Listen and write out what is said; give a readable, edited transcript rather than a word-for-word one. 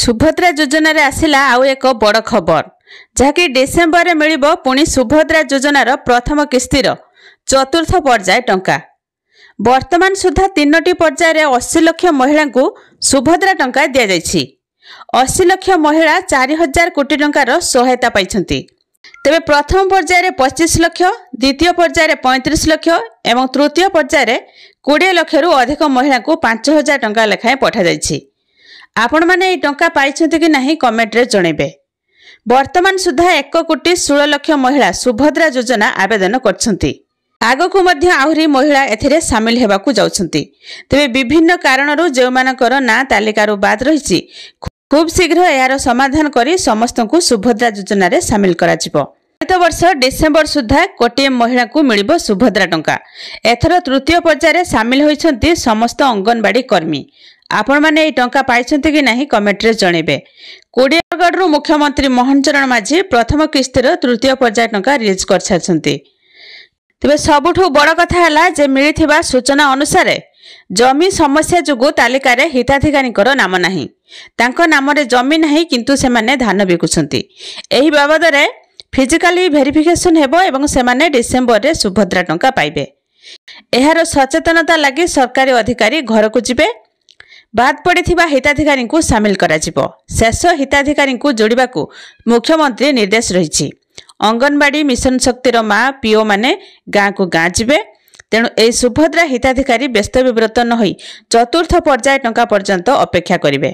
सुभद्रा योजन आसला आउ एक बड़ खबर जहाँकि डिसेम्बर में मिल पुणी सुभद्रा योजनार प्रथम किस्तिर चतुर्थ पर्याय टंका वर्तमान सुधा 3टी पर्याय 80 लाख महिला को सुभद्रा टंका दि जाइछि। 80 लाख महिला 4000 कोटी टंकार सहायता पाइछन्ति। तेबे प्रथम पर्याय 25 लाख, द्वितीय पर्याय 35 लाख एवं तृतीय पर्याय 20 लाख रु अधिक महिला को 5000 टंका लेखाएं पठा जाइछि। आपण माने टंका पाइछन्ति कि नहीं कमेंट रे जणेबे। वर्तमान सुधा 1,16,00,000 महिला सुभद्रा योजना आवेदन करछन्ति। आगकु मध्य आहुरी महिला एथिरे सामिल हेबाकु जाउछन्ति। तेबे विभिन्न कारणरू जेमानकर ना तालिकारु बाद रहिछि खूब शीघ्र यार समाधान करी समस्तଙ୍କୁ सुभद्रा योजना रे सामिल कराजिबो। गत वर्ष डिसेम्बर सुधा कोटिए महिला को मिलिबो सुभद्रा टंका। एथर तृतीय पर्याय सामिल होइछन्ति समस्त अंगनवाड़ी कर्मी। आपण माने ए टंका पाइछन्ति कि नहीं कमेंट रे जणेबे। कोडियागढ़ मुख्यमंत्री मोहन चरण माझी प्रथम किस्तिर तृतीय पर्याय टंका रिलीज कर छाछन्ति। तेबे सबुठु बड़ कथा हला जे मिलिथिबा सूचना अनुसार जमी समस्या जुगु तालिका रे हिताधिकारीकर नाम नाही। तांको नाम रे जमी नाही किंतु से माने धान बिकुछन्ति। एही बाबद रे फिजिकली वेरिफिकेशन हेबो एवं से माने डिसेम्बर रे सुभद्रा टंका पाइबे। एहार सचेतनता लागि सरकारी अधिकारी घर को जिबे। बाद पड़िथिबा हिताधिकारी को सामिल कराजिबो। शेष हिताधिकारी को जोड़िबा को मुख्यमंत्री निर्देश रहिछि। अंगनवाड़ी मिशन शक्तिर माँ पीओ माने गाँ को गाँ जिबे। तेणु ए सुभद्रा हिताधिकारी व्यस्त विव्रत न होई चतुर्थ पर्याय टंका पर्यंत अपेक्षा करिवे।